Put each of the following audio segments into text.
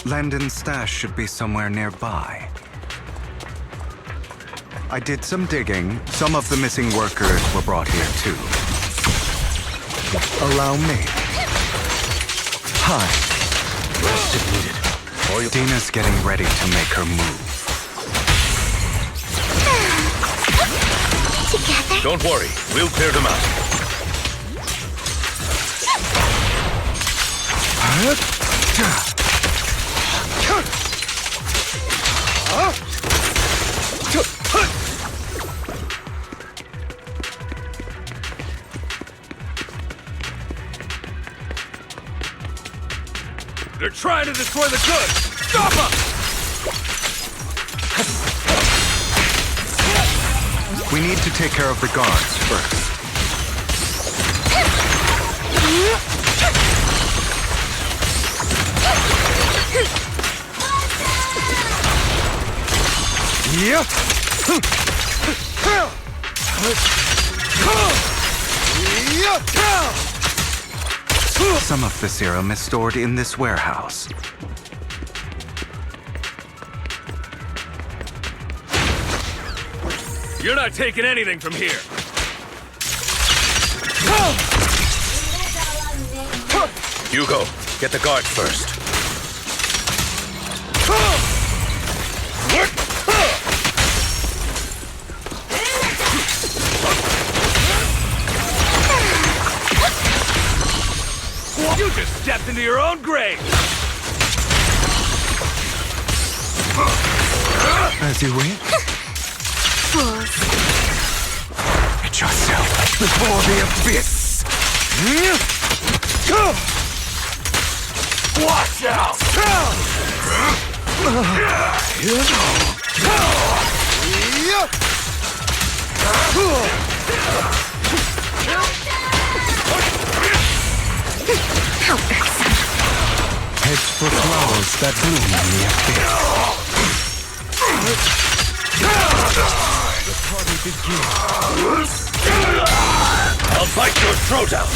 Landon's stash should be somewhere nearby. I did some digging. Some of the missing workers were brought here too. Allow me. Hi. Rest if needed. Dina's getting ready to make her move. Together. Don't worry, we'll clear them out. They're trying to destroy the goods! Stop them! We need to take care of the guards first. Yep. Some of the serum is stored in this warehouse. You're not taking anything from here! Hugo, get the guard first. You just stepped into your own grave! As you wish. Fools. Get yourself before the abyss. Watch out! How irksome. Head for flowers that bloom in the abyss. The party begins. I'll bite your throat out!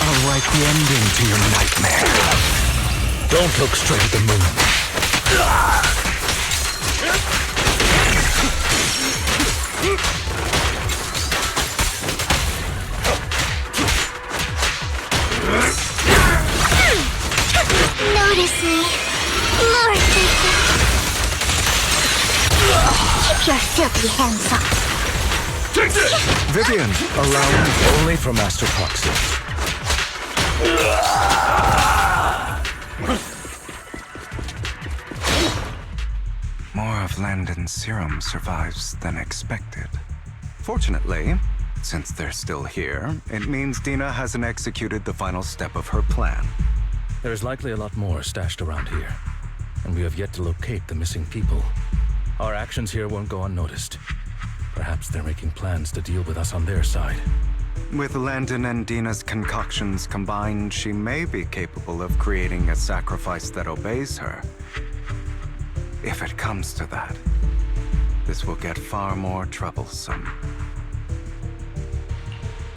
I'll write the ending to your nightmare. Don't look straight at the moon. Notice me. Lord, keep your filthy hands off. Take this! Vivian, allow me. Only for Master Proxy. More of Landon's serum survives than expected. Fortunately, since they're still here, it means Dina hasn't executed the final step of her plan. There's likely a lot more stashed around here, and we have yet to locate the missing people. Our actions here won't go unnoticed. Perhaps they're making plans to deal with us on their side. With Landon and Dina's concoctions combined, she may be capable of creating a sacrifice that obeys her. If it comes to that, this will get far more troublesome.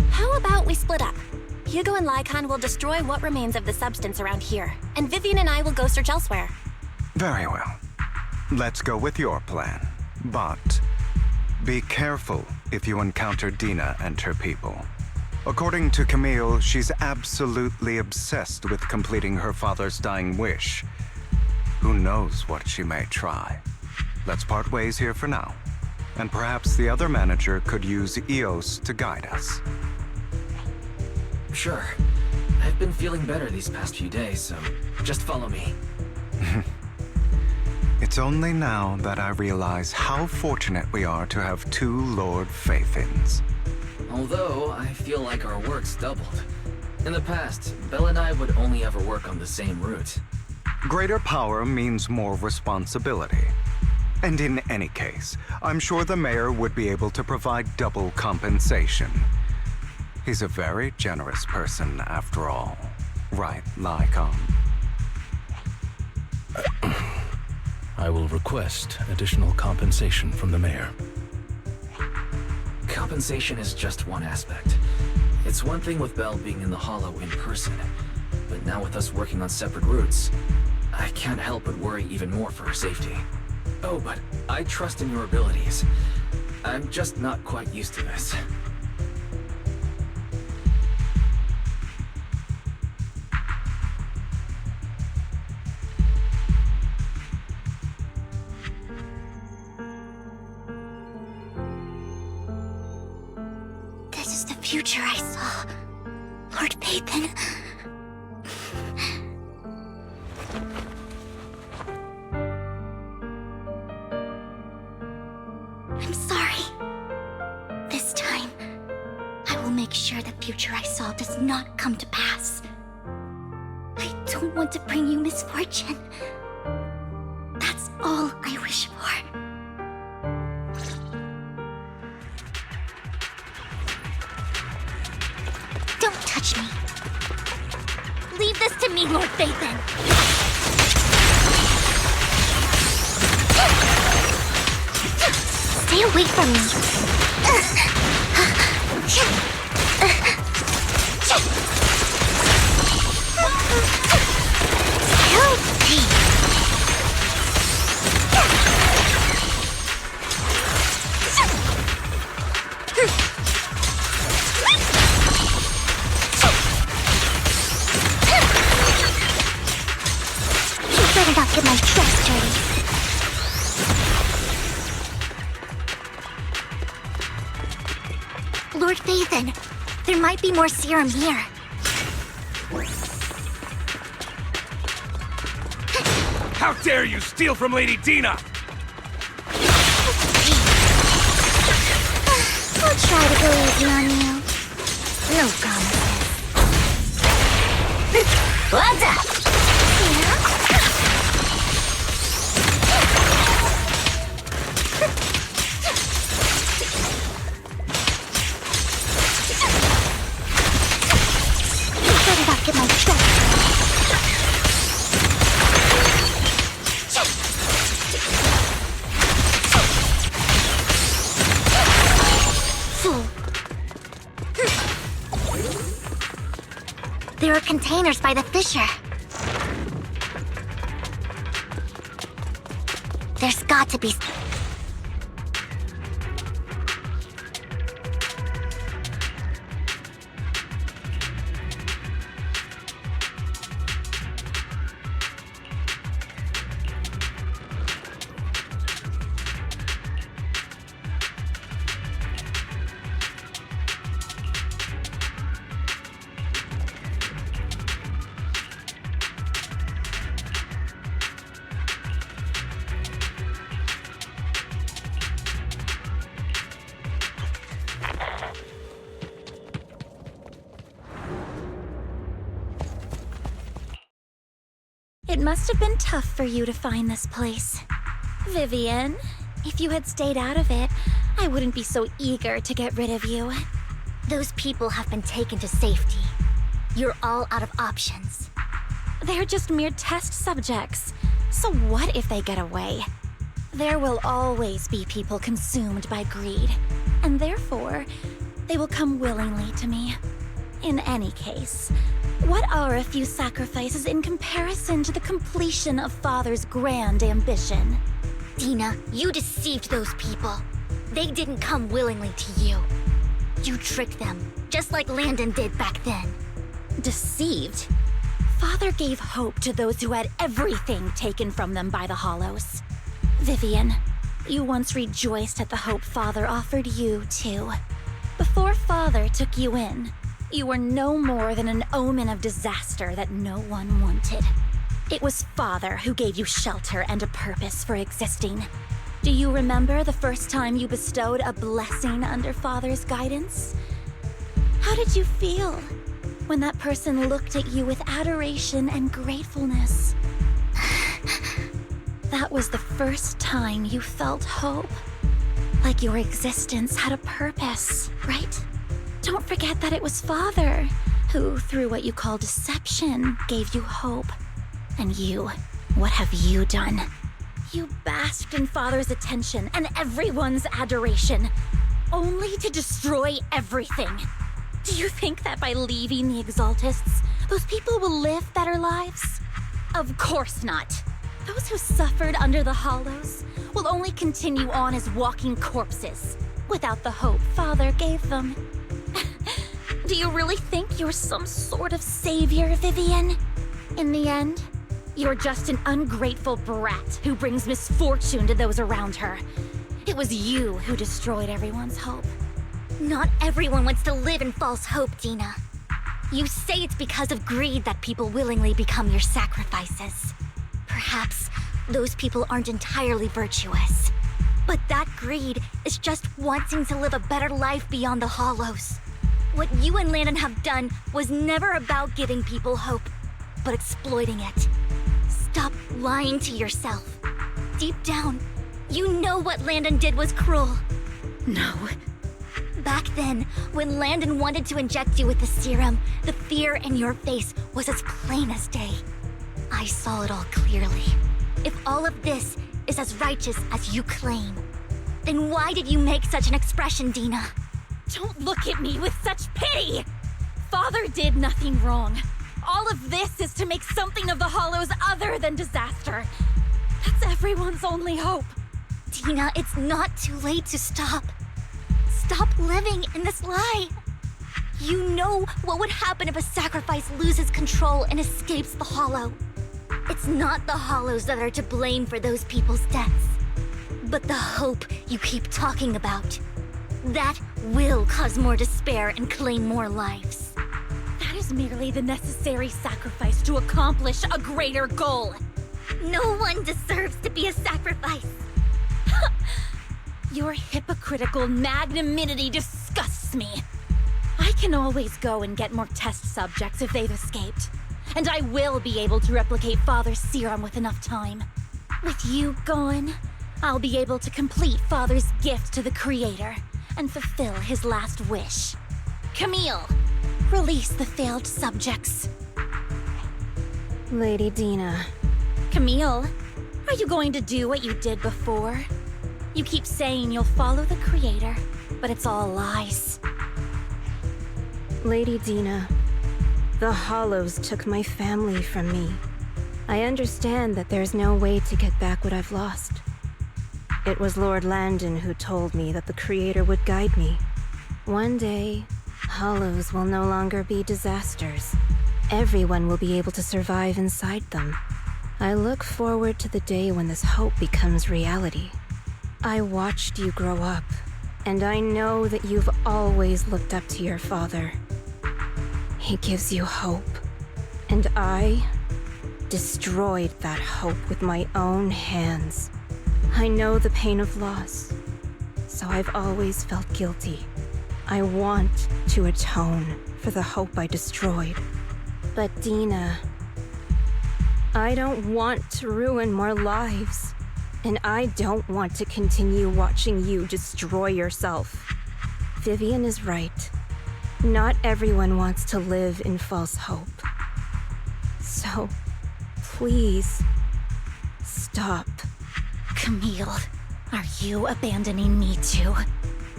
How about we split up? Hugo and Lycon will destroy what remains of the substance around here, and Vivian and I will go search elsewhere. Very well. Let's go with your plan. But be careful if you encounter Dina and her people. According to Camille, she's absolutely obsessed with completing her father's dying wish. Who knows what she may try? Let's part ways here for now. And perhaps the other manager could use EOS to guide us. Sure. I've been feeling better these past few days, so just follow me. It's only now that I realize how fortunate we are to have two Lord Faithins. Although, I feel like our work's doubled. In the past, Belle and I would only ever work on the same route. Greater power means more responsibility. And in any case, I'm sure the mayor would be able to provide double compensation. He's a very generous person, after all. Right, Lycon? I will request additional compensation from the mayor. compensation is just one aspect. It's one thing with Belle being in the Hollow in person, but now with us working on separate routes, I can't help but worry even more for her safety. Oh, but I trust in your abilities. I'm just not quite used to this. This is the future I saw, Lord Pathan. I'm sorry. This time, I will make sure the future I saw does not come to pass. I don't want to bring you misfortune. That's all I wish for. Don't touch me. Leave this to me, Lord Phaethon. Stay away from me. Help me. You better not get my dress dirty. Lord Phaethon, there might be more serum here. How dare you steal from Lady Dina! I'll try to go easy on you. No promises. What's up? You better not get my dress. Fool. There are containers by the fissure. There's got to be... It must have been tough for you to find this place. Vivian, if you had stayed out of it, I wouldn't be so eager to get rid of you. Those people have been taken to safety. You're all out of options. They're just mere test subjects. So what if they get away? There will always be people consumed by greed, and therefore, they will come willingly to me. In any case, what are a few sacrifices in comparison to the completion of Father's grand ambition? Dina, you deceived those people. They didn't come willingly to you. You tricked them, just like Landon did back then. Deceived? Father gave hope to those who had everything taken from them by the Hollows. Vivian, you once rejoiced at the hope Father offered you, too. Before Father took you in, you were no more than an omen of disaster that no one wanted. It was Father who gave you shelter and a purpose for existing. Do you remember the first time you bestowed a blessing under Father's guidance? How did you feel when that person looked at you with adoration and gratefulness? That was the first time you felt hope. Like your existence had a purpose, right? Don't forget that it was Father who, through what you call deception, gave you hope. And you, what have you done? You basked in Father's attention and everyone's adoration. only to destroy everything. Do you think that by leaving the Exaltists, those people will live better lives? Of course not. Those who suffered under the Hollows will only continue on as walking corpses, without the hope Father gave them. Do you really think you're some sort of savior, Vivian? In the end, you're just an ungrateful brat who brings misfortune to those around her. It was you who destroyed everyone's hope. Not everyone wants to live in false hope, Dina. You say it's because of greed that people willingly become your sacrifices. Perhaps those people aren't entirely virtuous. But that greed is just wanting to live a better life beyond the Hollows. What you and Landon have done was never about giving people hope, but exploiting it. Stop lying to yourself. Deep down, you know what Landon did was cruel. No. Back then, when Landon wanted to inject you with the serum, the fear in your face was as plain as day. I saw it all clearly. If all of this is as righteous as you claim, then why did you make such an expression, Dina? Don't look at me with such pity! Father did nothing wrong. All of this is to make something of the Hollows other than disaster. That's everyone's only hope. Dina, it's not too late to stop. Stop living in this lie. You know what would happen if a sacrifice loses control and escapes the Hollow. It's not the Hollows that are to blame for those people's deaths, but the hope you keep talking about. That will cause more despair and claim more lives. That is merely the necessary sacrifice to accomplish a greater goal. No one deserves to be a sacrifice. Your hypocritical magnanimity disgusts me. I can always go and get more test subjects if they've escaped. And I will be able to replicate Father's serum with enough time. With you gone, I'll be able to complete Father's gift to the Creator and fulfill his last wish. Camille, release the failed subjects. Lady Dina. Camille, are you going to do what you did before? You keep saying you'll follow the Creator, but it's all lies. Lady Dina, the Hollows took my family from me. I understand that there's no way to get back what I've lost. It was Lord Landon who told me that the Creator would guide me. One day, Hollows will no longer be disasters. Everyone will be able to survive inside them. I look forward to the day when this hope becomes reality. I watched you grow up, and I know that you've always looked up to your father. He gives you hope, and I destroyed that hope with my own hands. I know the pain of loss, so I've always felt guilty. I want to atone for the hope I destroyed. But Dina, I don't want to ruin more lives. And I don't want to continue watching you destroy yourself. Vivian is right. Not everyone wants to live in false hope. So, please, stop. Camille, are you abandoning me too?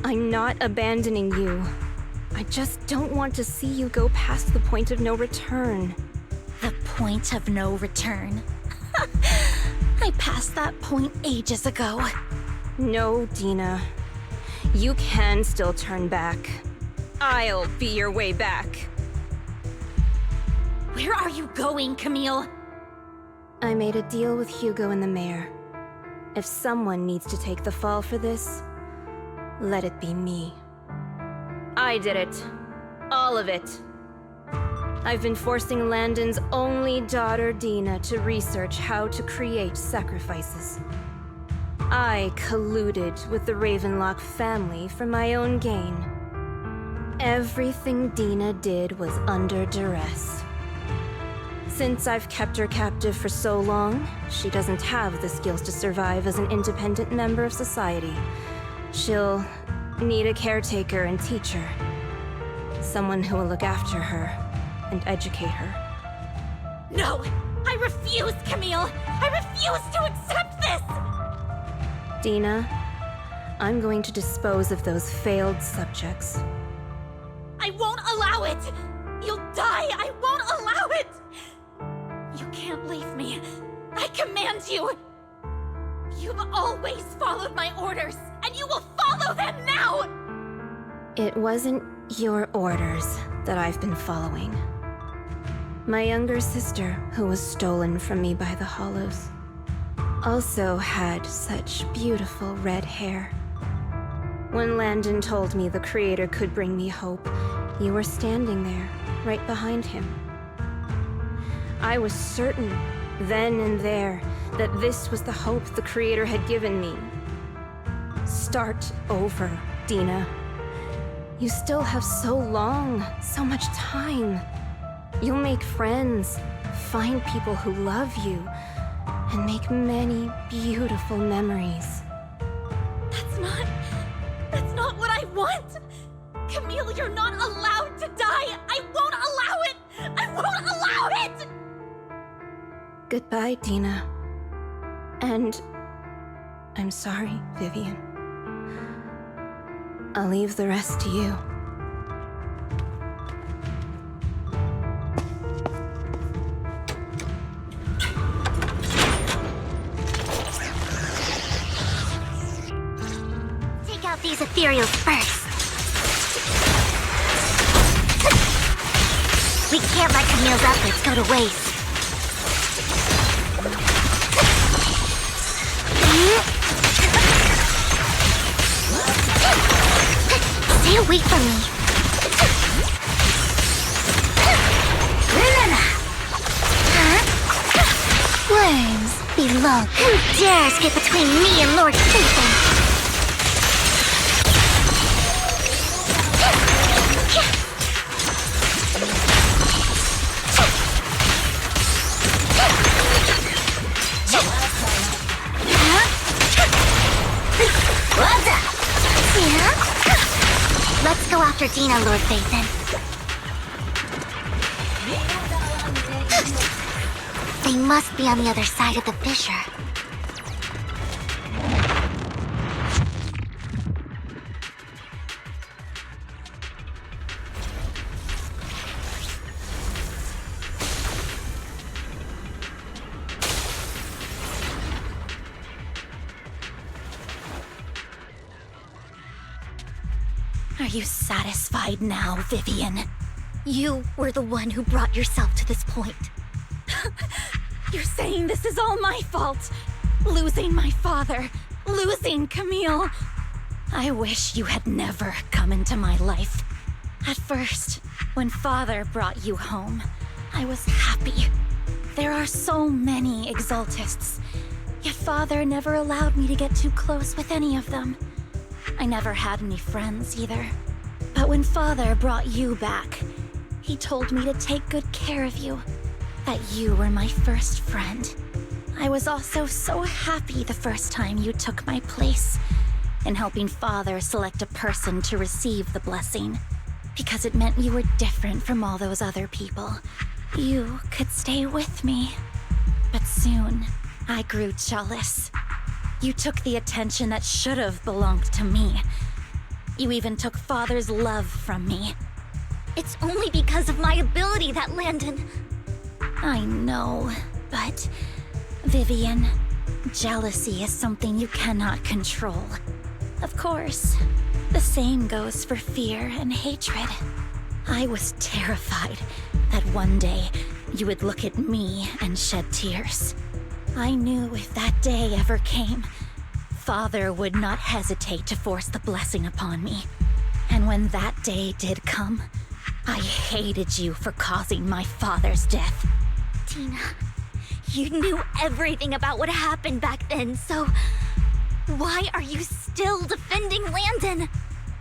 I'm not abandoning you. I just don't want to see you go past the point of no return. The point of no return? I passed that point ages ago. No, Dina. You can still turn back. I'll be your way back. Where are you going, Camille? I made a deal with Hugo and the mayor. If someone needs to take the fall for this, let it be me. I did it. All of it. I've been forcing Landon's only daughter, Dina, to research how to create sacrifices. I colluded with the Ravenlock family for my own gain. Everything Dina did was under duress. Since I've kept her captive for so long, she doesn't have the skills to survive as an independent member of society. She'll need a caretaker and teacher. Someone who will look after her and educate her. No! I refuse, Camille! I refuse to accept this! Dina, I'm going to dispose of those failed subjects. I won't allow it! You'll die! I won't allow it! You can't leave me. I command you! You've always followed my orders, and you will follow them now! It wasn't your orders that I've been following. My younger sister, who was stolen from me by the Hollows, also had such beautiful red hair. When Landon told me the Creator could bring me hope, you were standing there, right behind him. I was certain, then and there, that this was the hope the Creator had given me. Start over, Dina. You still have so long, so much time. You'll make friends, find people who love you, and make many beautiful memories. That's not what I want! Camille, you're not allowed to die! I won't allow it! I won't allow it! Goodbye, Dina. And I'm sorry, Vivian. I'll leave the rest to you. Take out these ethereals first. We can't let Camille's efforts go to waste. Stay away from me. Worms below. Who dares get between me and Lord Satan? Let's go after Dina, Lord Phaethon. They must be on the other side of the fissure. Are you satisfied now, Vivian? You were the one who brought yourself to this point. You're saying this is all my fault? Losing my father, losing Camille. I wish you had never come into my life. At first, when Father brought you home, I was happy. There are so many Exaltists, yet Father never allowed me to get too close with any of them. I never had any friends either. But when Father brought you back, he told me to take good care of you, that you were my first friend. I was also so happy the first time you took my place in helping Father select a person to receive the blessing, because it meant you were different from all those other people. You could stay with me. But soon, I grew jealous. You took the attention that should have belonged to me. You even took Father's love from me. It's only because of my ability that Landon... I know, but... Vivian, jealousy is something you cannot control. Of course, the same goes for fear and hatred. I was terrified that one day you would look at me and shed tears. I knew if that day ever came, Father would not hesitate to force the blessing upon me. And when that day did come, I hated you for causing my father's death. Dina, you knew everything about what happened back then, so... why are you still defending Landon?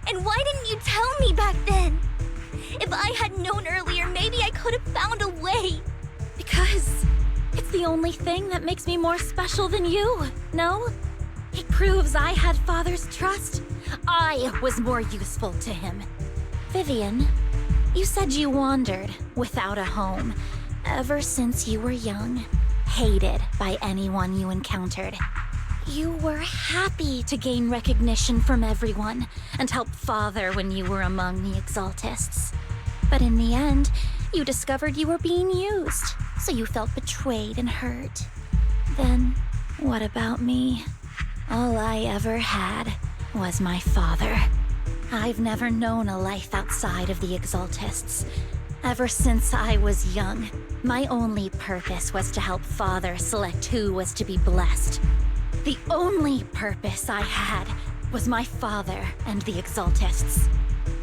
And why didn't you tell me back then? If I had known earlier, maybe I could have found a way. Because it's the only thing that makes me more special than you, no? It proves I had Father's trust. I was more useful to him. Vivian, you said you wandered without a home ever since you were young, hated by anyone you encountered. You were happy to gain recognition from everyone and help Father when you were among the Exaltists. But in the end, you discovered you were being used, so you felt betrayed and hurt. Then, what about me? All I ever had was my father. I've never known a life outside of the Exaltists. Ever since I was young, my only purpose was to help Father select who was to be blessed. The only purpose I had was my father and the Exaltists.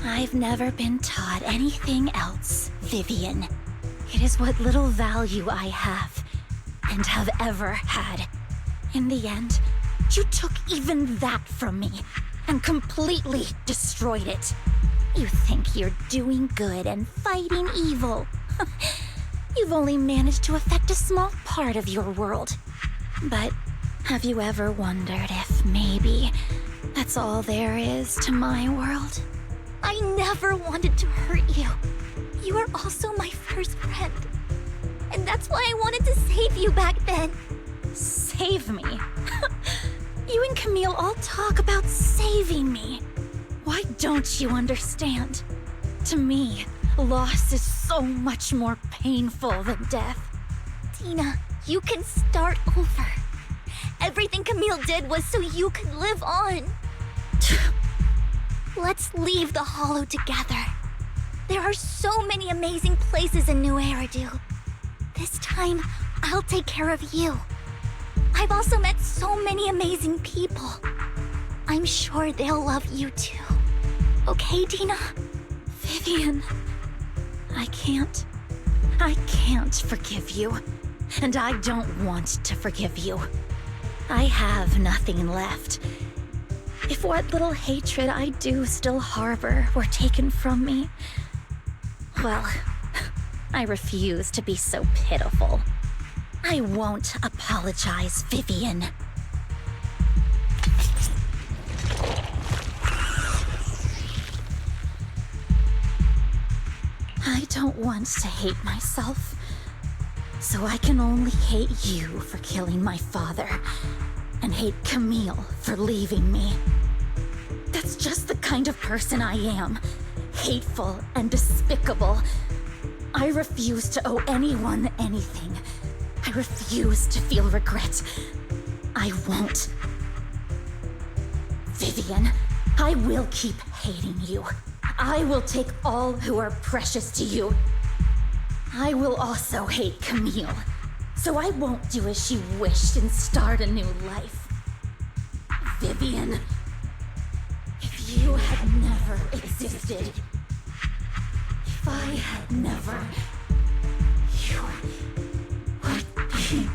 I've never been taught anything else, Vivian. It is what little value I have, and have ever had. In the end, you took even that from me, and completely destroyed it. You think you're doing good and fighting evil. You've only managed to affect a small part of your world. But have you ever wondered if maybe that's all there is to my world? I never wanted to hurt you. You were also my first friend. And that's why I wanted to save you back then. Save me? You and Camille all talk about saving me. Why don't you understand? To me, loss is so much more painful than death. Dina, you can start over. Everything Camille did was so you could live on. Let's leave the Hollow together. There are so many amazing places in New Eridu. This time, I'll take care of you. I've also met so many amazing people. I'm sure they'll love you too. Okay, Dina? Vivian, I can't forgive you. And I don't want to forgive you. I have nothing left. If what little hatred I do still harbor were taken from me, well, I refuse to be so pitiful. I won't apologize, Vivian. I don't want to hate myself, so I can only hate you for killing my father, and hate Camille for leaving me. That's just the kind of person I am. Hateful and despicable. I refuse to owe anyone anything. I refuse to feel regret. I won't. Vivian, I will keep hating you. I will take all who are precious to you. I will also hate Camille, so I won't do as she wished and start a new life. Vivian, if you had never existed, if I had never, you would be...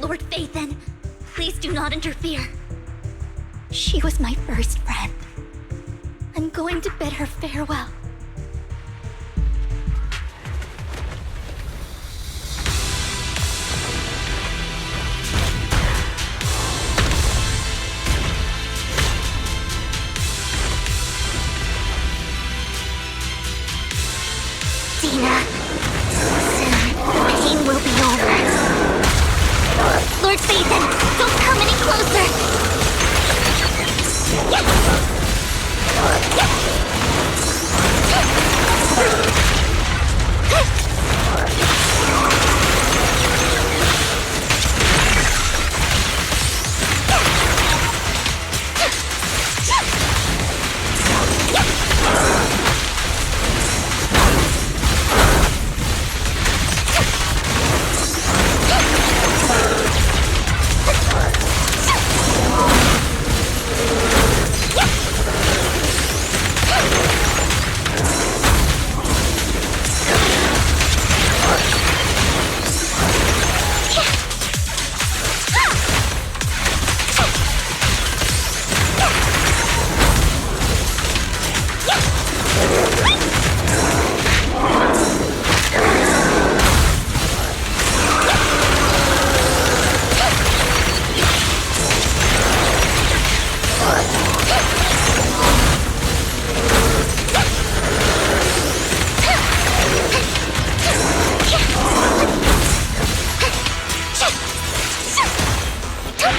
Lord Phaethon, please do not interfere. She was my first friend. I'm going to bid her farewell. Dina, soon the pain will be over. Lord Phaethon, don't come any closer!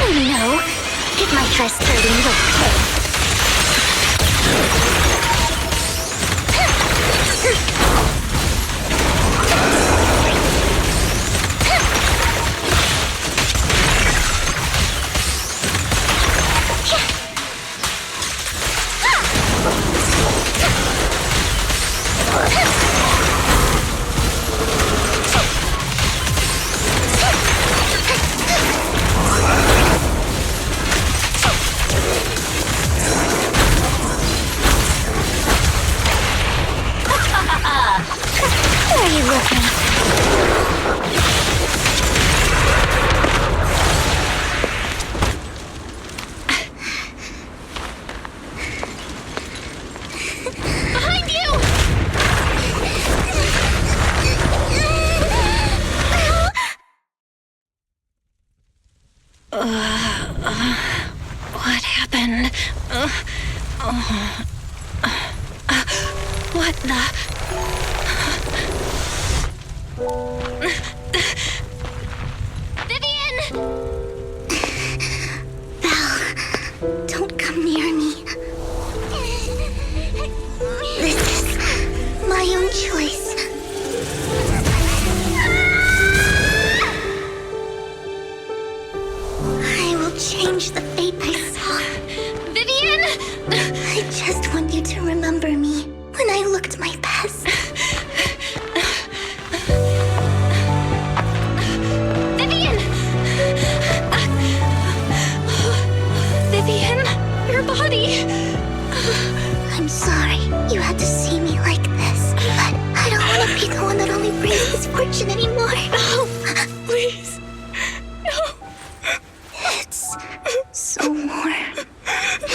No, if my dress flirting was okay. Where are you looking? Behind you! What happened? What the? Vivian! Belle, don't come near me. This is my own choice. I will change the fate I saw. Vivian! I just want you to remember me when I looked my best. Vivian! Vivian, your body! I'm sorry you had to see me like this, but I don't want to be the one that only brings misfortune anymore. No, please. No. It's so warm,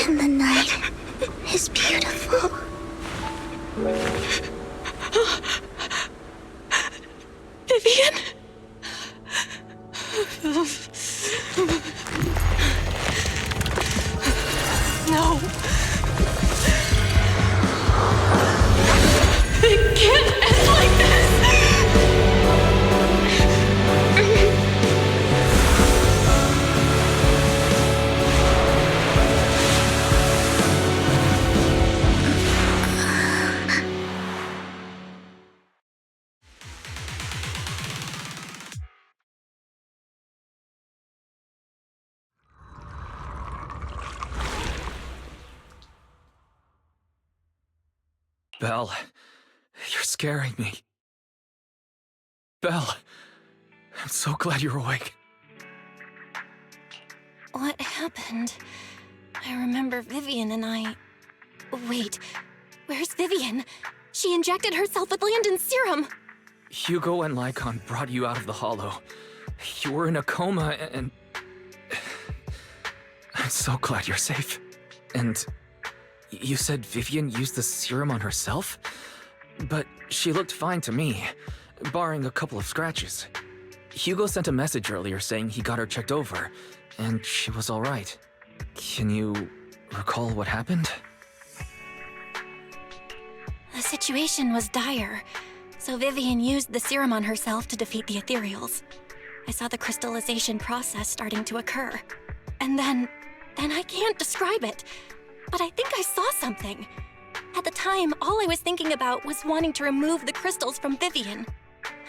and the night is beautiful. Vivian? No. It can't end like this. Belle, you're scaring me. Belle, I'm so glad you're awake. What happened? I remember Vivian and I... Wait, where's Vivian? She injected herself with Landon's serum. Hugo and Lycon brought you out of the hollow. You were in a coma and... I'm so glad you're safe. And you said Vivian used the serum on herself? But she looked fine to me, barring a couple of scratches. Hugo sent a message earlier saying he got her checked over, and she was alright. Can you recall what happened? The situation was dire, so Vivian used the serum on herself to defeat the ethereals. I saw the crystallization process starting to occur. And then I can't describe it, but I think I saw something. At the time, all I was thinking about was wanting to remove the crystals from Vivian.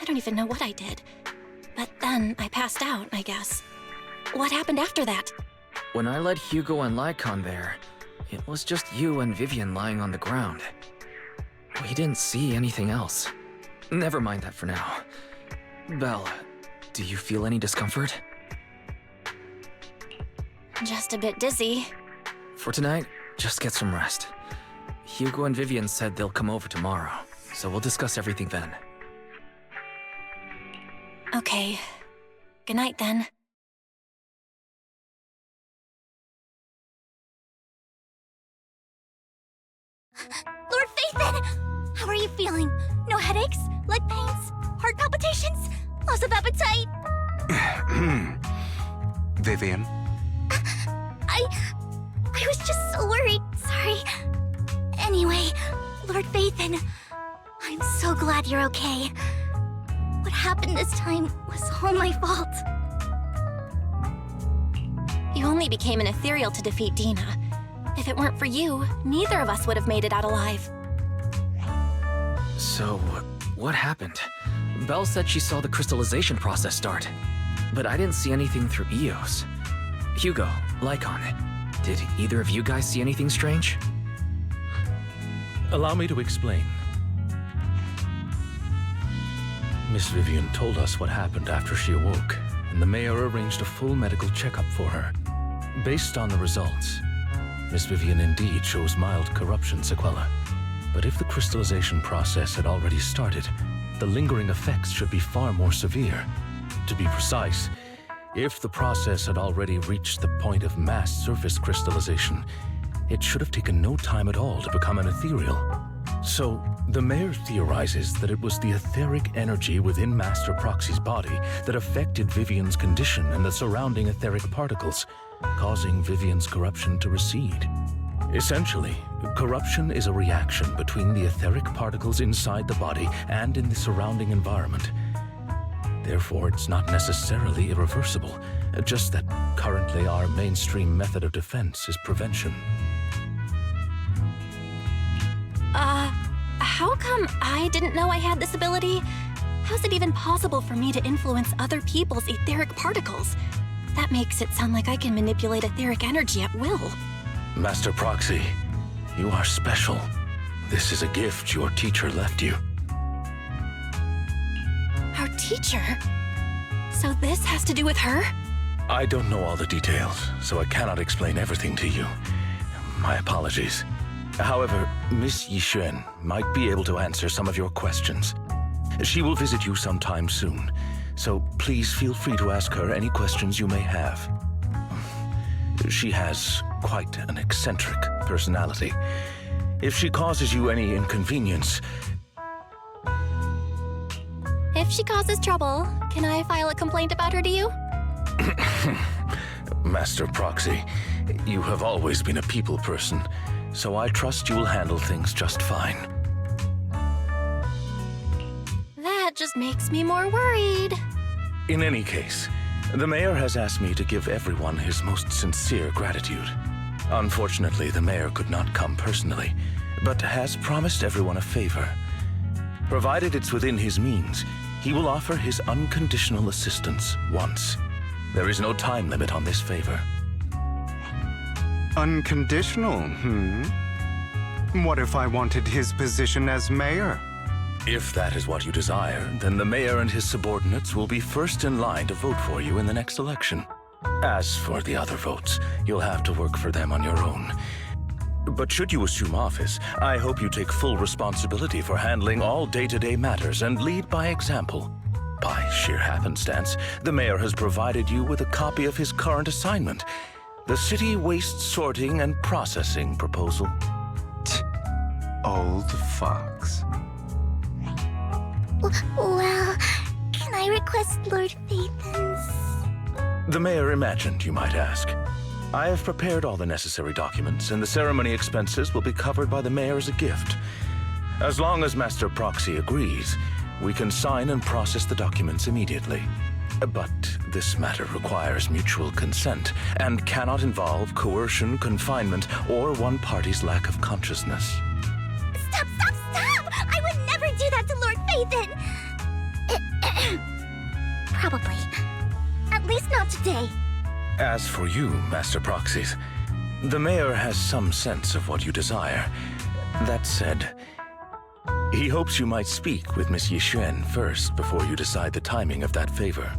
I don't even know what I did. But then I passed out, I guess. What happened after that? When I led Hugo and Lycon there, it was just you and Vivian lying on the ground. We didn't see anything else. Never mind that for now. Belle, do you feel any discomfort? Just a bit dizzy. For tonight, just get some rest. Hugo and Vivian said they'll come over tomorrow, so we'll discuss everything then. Okay. Good night, then. Lord Phaethon! How are you feeling? No headaches? Leg pains? Heart palpitations? Loss of appetite? Vivian? I was just so worried. Sorry. Anyway, Lord Phaethon, I'm so glad you're okay. What happened this time was all my fault. You only became an ethereal to defeat Dina. If it weren't for you, neither of us would have made it out alive. So, what happened? Belle said she saw the crystallization process start, but I didn't see anything through Eos. Hugo, Lycon, did either of you guys see anything strange? Allow me to explain. Miss Vivian told us what happened after she awoke, and the mayor arranged a full medical checkup for her. Based on the results, Miss Vivian indeed shows mild corruption sequela. But if the crystallization process had already started, the lingering effects should be far more severe. To be precise, if the process had already reached the point of mass surface crystallization, it should have taken no time at all to become an ethereal. So, the mayor theorizes that it was the etheric energy within Master Proxy's body that affected Vivian's condition and the surrounding etheric particles, causing Vivian's corruption to recede. Essentially, corruption is a reaction between the etheric particles inside the body and in the surrounding environment. Therefore, it's not necessarily irreversible, just that currently our mainstream method of defense is prevention. How come I didn't know I had this ability? How's it even possible for me to influence other people's etheric particles? That makes it sound like I can manipulate etheric energy at will. Master Proxy, you are special. This is a gift your teacher left you. Our teacher? So this has to do with her? I don't know all the details, so I cannot explain everything to you. My apologies. However, Miss Yixuan might be able to answer some of your questions. She will visit you sometime soon, so please feel free to ask her any questions you may have. She has quite an eccentric personality. If she causes you any inconvenience... If she causes trouble, can I file a complaint about her to you? Master Proxy, you have always been a people person, so I trust you will handle things just fine. That just makes me more worried. In any case, the mayor has asked me to give everyone his most sincere gratitude. Unfortunately, the mayor could not come personally, but has promised everyone a favor. Provided it's within his means, he will offer his unconditional assistance once. There is no time limit on this favor. Unconditional, What if I wanted his position as mayor? If that is what you desire, then the mayor and his subordinates will be first in line to vote for you in the next election. As for the other votes, you'll have to work for them on your own. But should you assume office, I hope you take full responsibility for handling all day-to-day matters and lead by example. By sheer happenstance, the mayor has provided you with a copy of his current assignment, the City Waste Sorting and Processing proposal. Old fox. Well, can I request Lord Phaethon's? The mayor imagined, you might ask. I have prepared all the necessary documents, and the ceremony expenses will be covered by the mayor as a gift. As long as Master Proxy agrees, we can sign and process the documents immediately. But this matter requires mutual consent and cannot involve coercion, confinement, or one party's lack of consciousness. Stop! I would never do that to Lord Phaethon! Probably. At least not today. As for you, Master Proxies, the mayor has some sense of what you desire. That said, he hopes you might speak with Miss Yixuan first before you decide the timing of that favor.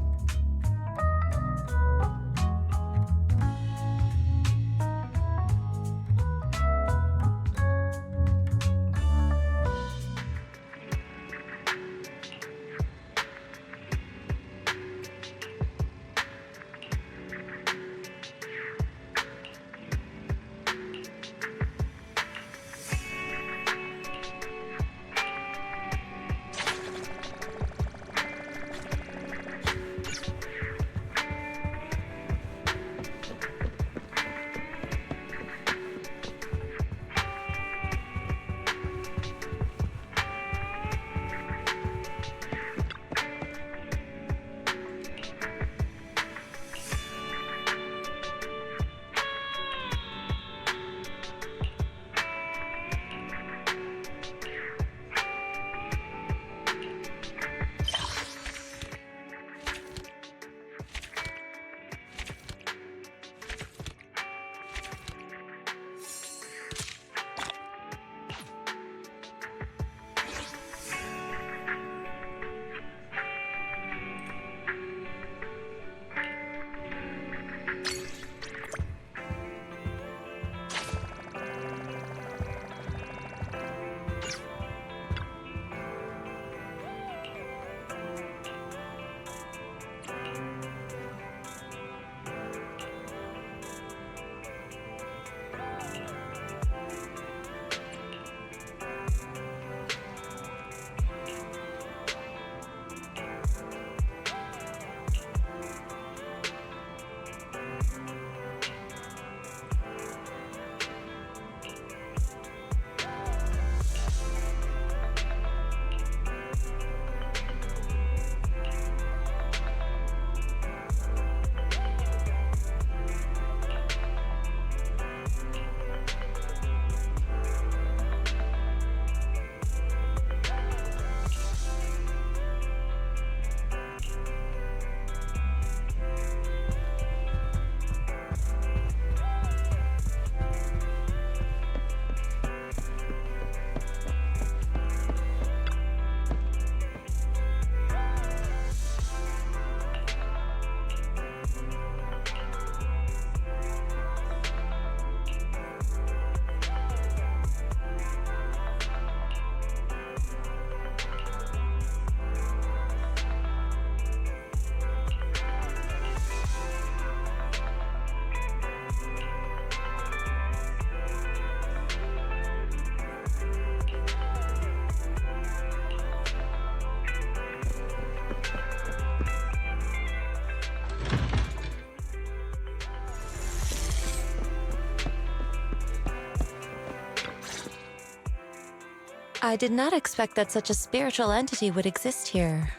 I did not expect that such a spiritual entity would exist here.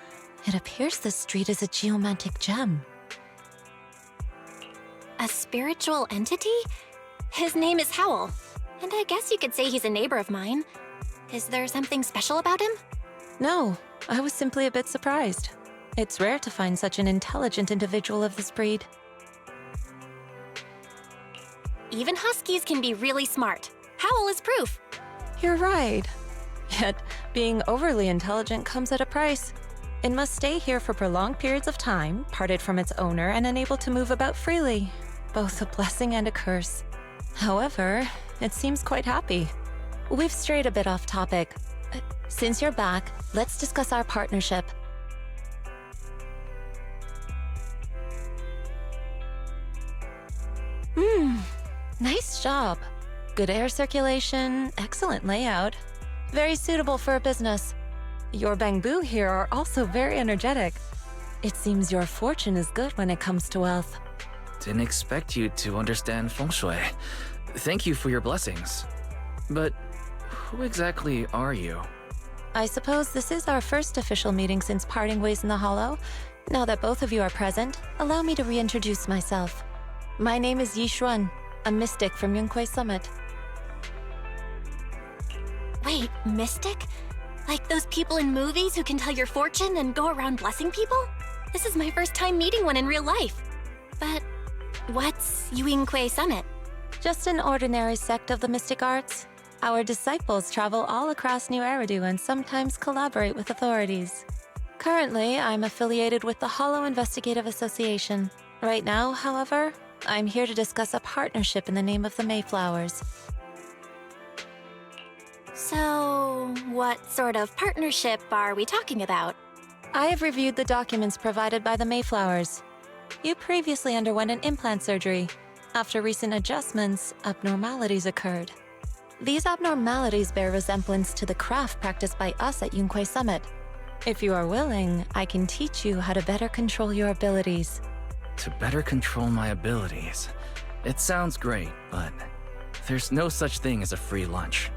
It appears this street is a geomantic gem. A spiritual entity? His name is Howl, and I guess you could say he's a neighbor of mine. Is there something special about him? No, I was simply a bit surprised. It's rare to find such an intelligent individual of this breed. Even huskies can be really smart. Howl is proof. You're right. Yet, being overly intelligent comes at a price. It must stay here for prolonged periods of time, parted from its owner and unable to move about freely. Both a blessing and a curse. However, it seems quite happy. We've strayed a bit off topic. Since you're back, let's discuss our partnership. Nice job. Good air circulation, excellent layout. Very suitable for a business. Your bamboo here are also very energetic. It seems your fortune is good when it comes to wealth. Didn't expect you to understand feng shui. Thank you for your blessings. But who exactly are you? I suppose this is our first official meeting since parting ways in the Hollow. Now that both of you are present, allow me to reintroduce myself. My name is Yi Xuan, a mystic from Yunquei Summit. Wait, mystic? Like those people in movies who can tell your fortune and go around blessing people? This is my first time meeting one in real life. But what's Yunquei Summit? Just an ordinary sect of the mystic arts. Our disciples travel all across New Eridu and sometimes collaborate with authorities. Currently, I'm affiliated with the Hollow Investigative Association. Right now, however, I'm here to discuss a partnership in the name of the Mayflowers. So, what sort of partnership are we talking about? I have reviewed the documents provided by the Mayflowers. You previously underwent an implant surgery. After recent adjustments, abnormalities occurred. These abnormalities bear resemblance to the craft practiced by us at Yunquei Summit. If you are willing, I can teach you how to better control your abilities. To better control my abilities. It sounds great, but there's no such thing as a free lunch.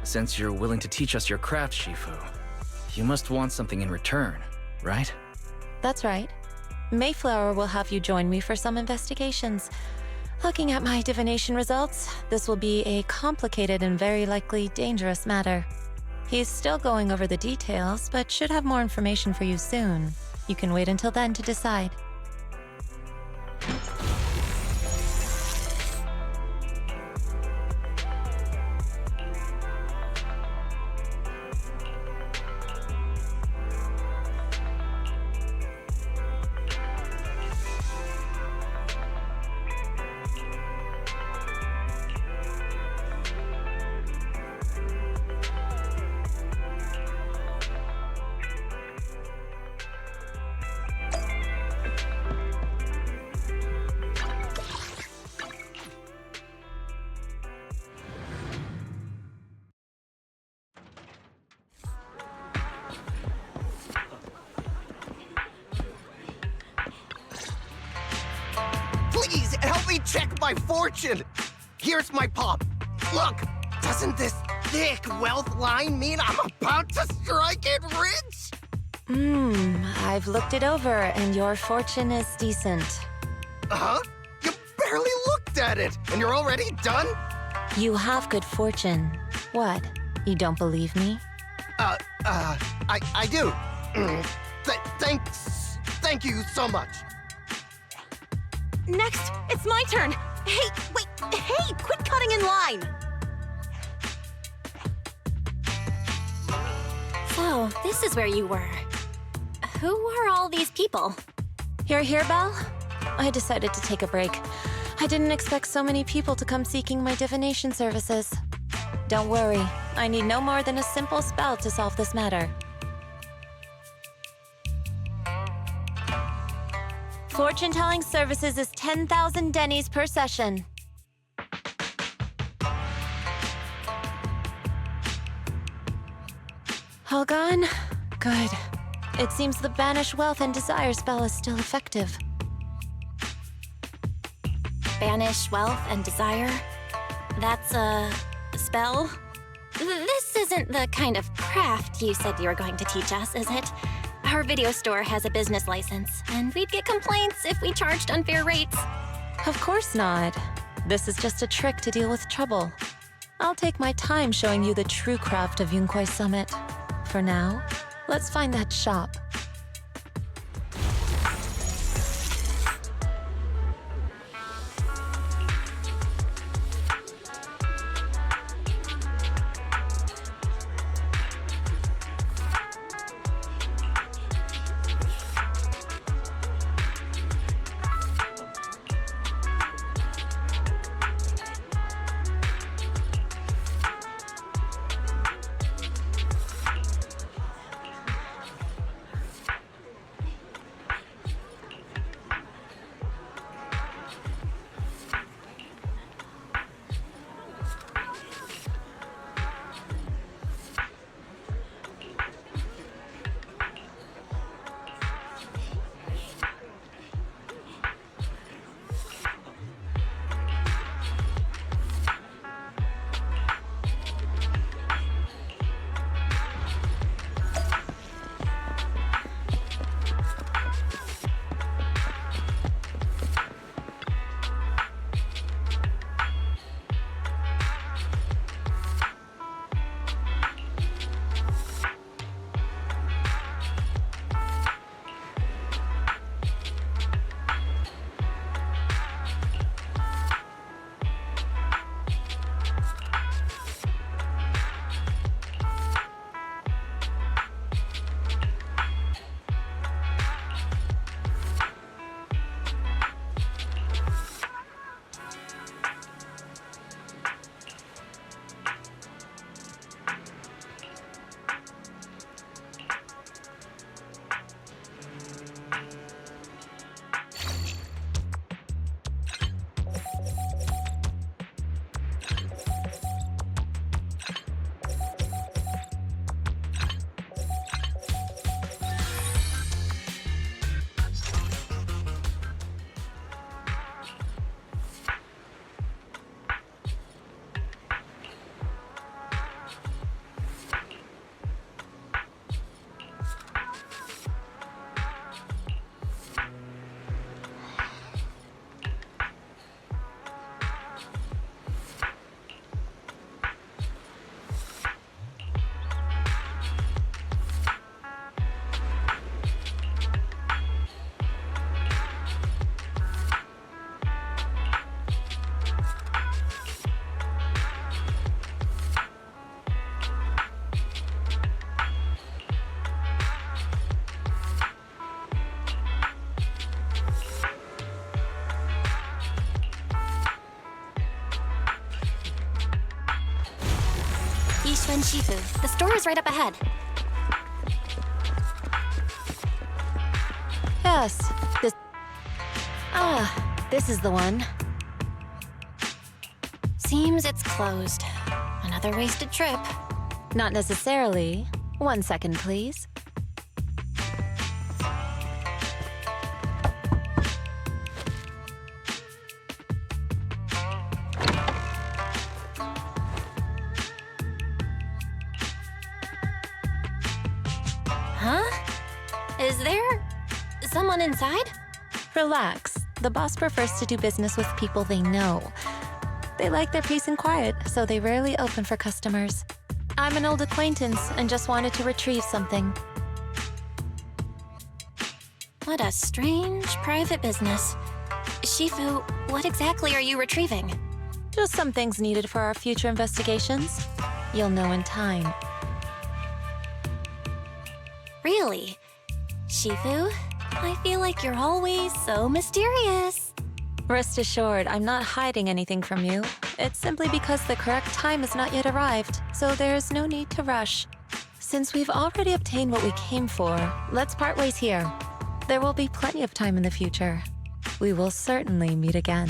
Since you're willing to teach us your craft, Shifu, you must want something in return, right? That's right. Mayflower will have you join me for some investigations. Looking at my divination results, this will be a complicated and very likely dangerous matter. He's still going over the details, but should have more information for you soon. You can wait until then to decide. Please, help me check my fortune! Here's my palm. Look, doesn't this thick wealth line mean I'm about to strike it rich? I've looked it over, and your fortune is decent. Huh? You barely looked at it, and you're already done? You have good fortune. What? You don't believe me? I do. Thanks. Thank you so much. Next, it's my turn. Hey, wait, hey, quit cutting in line. So, this is where you were. Who are all these people? You're here, Belle? I decided to take a break. I didn't expect so many people to come seeking my divination services. Don't worry, I need no more than a simple spell to solve this matter. Fortune-telling services is 10,000 dennies per session. All gone? Good. It seems the Banish Wealth and Desire spell is still effective. Banish wealth and desire? That's a spell? This isn't the kind of craft you said you were going to teach us, is it? Our video store has a business license, and we'd get complaints if we charged unfair rates. Of course not. This is just a trick to deal with trouble. I'll take my time showing you the true craft of Yunkwei Summit. For now, let's find that shop. Yishuan Shifu. The store is right up ahead. Yes, this is the one. Seems it's closed. Another wasted trip. Not necessarily. 1 second, please. Huh? Is there someone inside? Relax. The boss prefers to do business with people they know. They like their peace and quiet, so they rarely open for customers. I'm an old acquaintance and just wanted to retrieve something. What a strange private business. Shifu, what exactly are you retrieving? Just some things needed for our future investigations. You'll know in time. Really? Shifu, I feel like you're always so mysterious. Rest assured, I'm not hiding anything from you. It's simply because the correct time has not yet arrived, so there's no need to rush. Since we've already obtained what we came for, let's part ways here. There will be plenty of time in the future. We will certainly meet again.